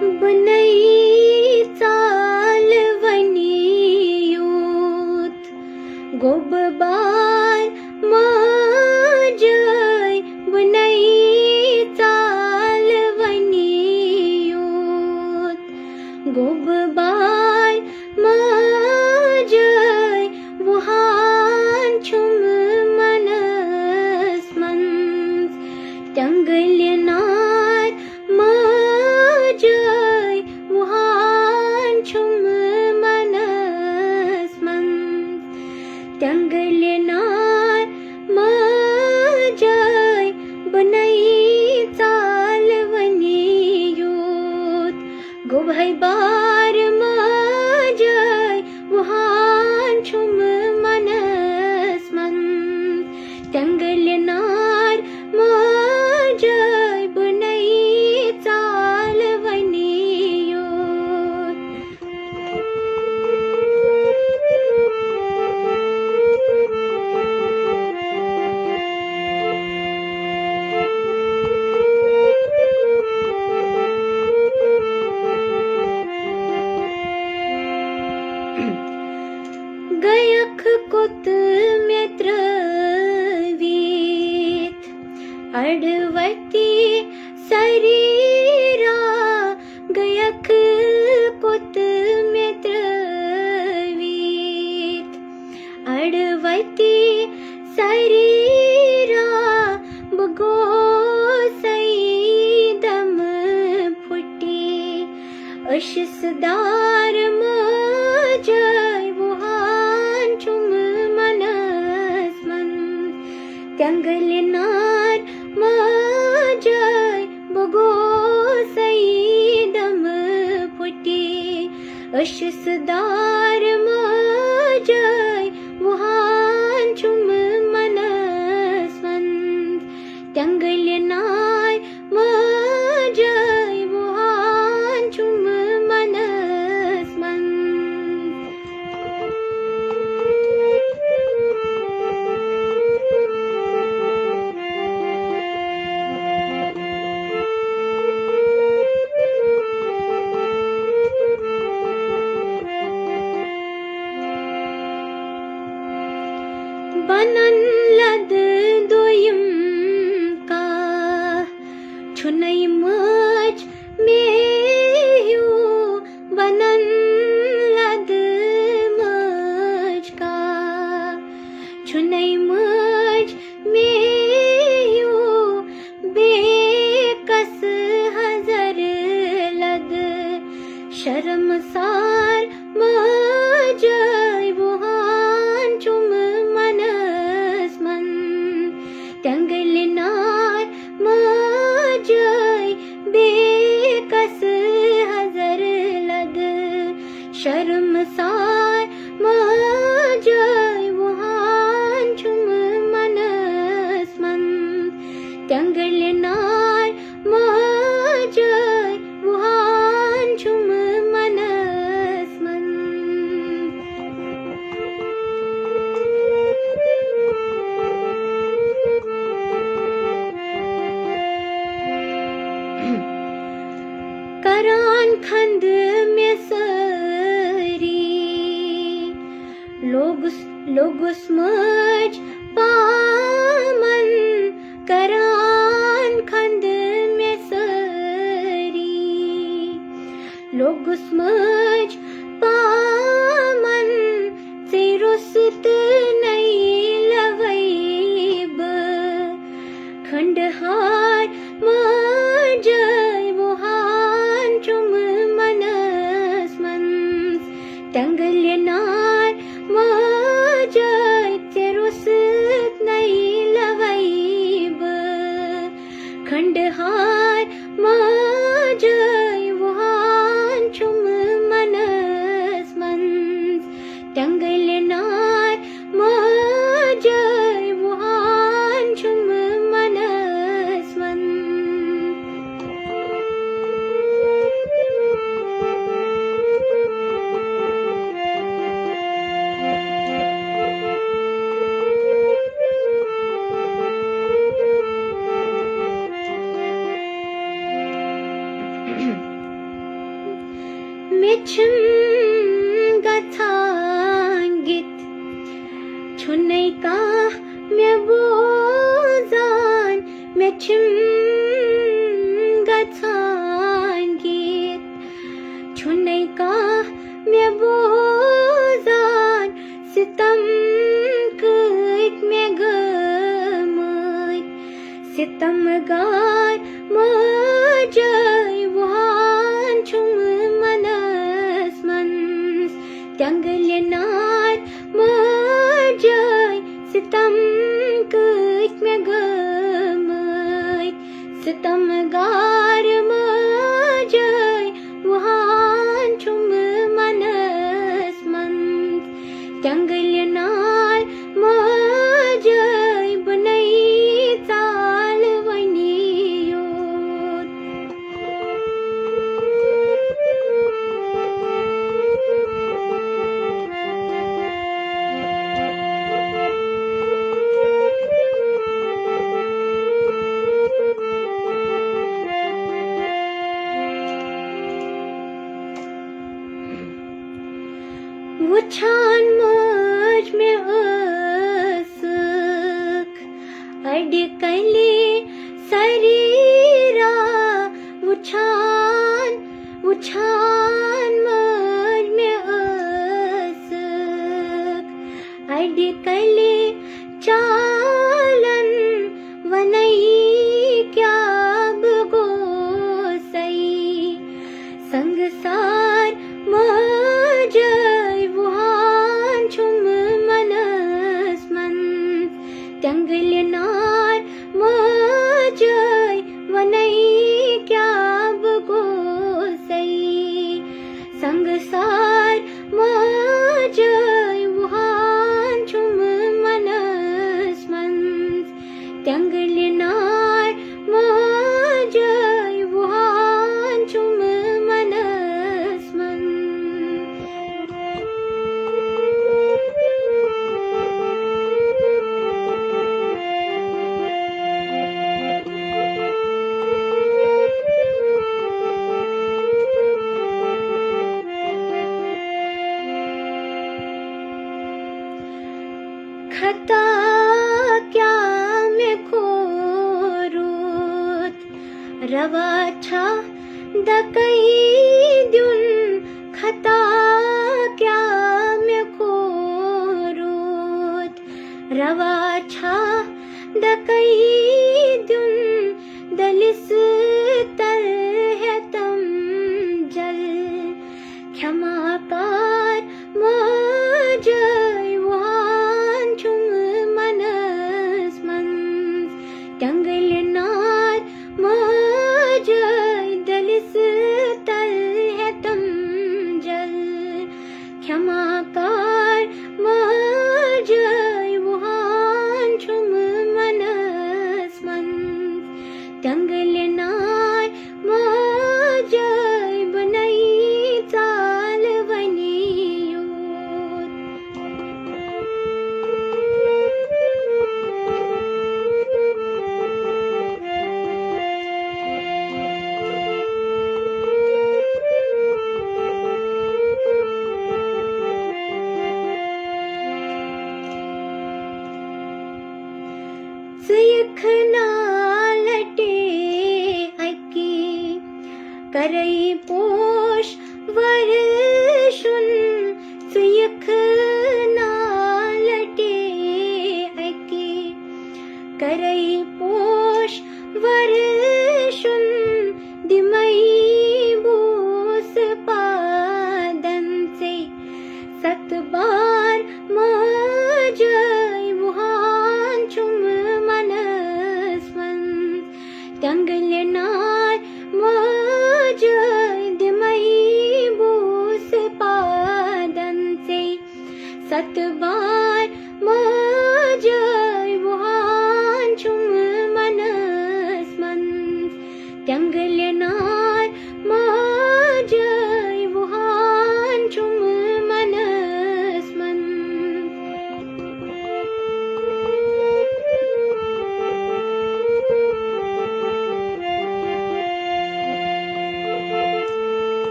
बनई चालवणीयूत गोबबार माझय बनई चालवणीयूत गोबबार माझय वुहान छुम मनस मंस त्यंगल्यनार माझय वुहान छुम मनस मंस त्यंगल्यनार माझय बनई चालवणीयूत गोभयबार माझय वुहान छुम मनस मंस त्यंगल्यनार माझय बनई चालवणीयूत गयख कुत मित्रवीत अडवती शरीरा गयख कुत मित्रवीत अडवती शरीरा बगो सईदम फुटी अशसदार माझय वुहान छुम मनस मंस त्यंगल्यनार माझय बगो सईदम फुटी अशसदार माझय वुहान छुम मनस मंस त्यंगल्यनार माझय वुहान छुम मनस मंस बनन लद दोयम का छुनई मच मेहू बनन लद मच का छुनई मच मेहू बेकस हजर लद शर्मसार माझय वुहान छुम मनस मंस त्यंगल्यनार माझय बेकस हजर लद शर्मसार माझय वुहान छुम मनस मंस त्यंगल्यनार माझय वुहान छुम मनस मंस करान खंद में सरी लोगुस मज पामन करान खंद में सरी लोगुस मज पामन से रुसत नहीं लवैब खंडहार माझय वुहान छुम मनस मंस त्यंगल्यनार माझय से रुसत नहीं लवैब खंडहार माझय वुहान छुम मनस मंस त्यंगल्यनार माझय वुहान छुम मनस मंस मेछम गथांगित छुनै का मे बोजान मेछम गथांगित छुनै का मे बोजान सितम कइत मे गमत सितमगार मजै वहान छुम मनस मन्स त्यंगलेनार मजै सितम कइत मे गमत सितमगार मजै वहान छुम मनस मन्स त्यंगलेनार मजै बनै चाल वनियोत वुछान मज में असक अडकले शरीरा वुछान मज में असक अडकले चालन वनई क्या बगोसई संगसार मजै वहान छुम मनस मन्स त्यंगलेनार मजै वनै क्या बगोसई संगसार मजै वहान छुम मनस मन्स त्यंगलेनार मजै वहान छुम मनस मन्स खता क्या में खोरुत रवा छा दकई द्युन खता क्या में खोरुत रवा छा दकई द्युन दलिस तर है तम जल क्षमाकार मजै वहान छुम मनस मन्स त्यंगलेनार मजै दलिस तर है तम जल क्षमाकार मजै वहान छुम मनस मन्स त्यंगलेनार मजै बनै चाल वनियोत सुयखना लटे अकी करई पोष वर्षुन सुयखना लटे अकी करई पोष वर्षुन दिमई बूस पादन से सतबार मजै वहान छुम मनस मन्स त्यंगलेनार मजै दिमई बूस पादन से सतबार मजै वहान छुम मनस मन्स त्यंगलेनार मजै वहान छुम मनस मन्स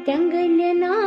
कंगन ना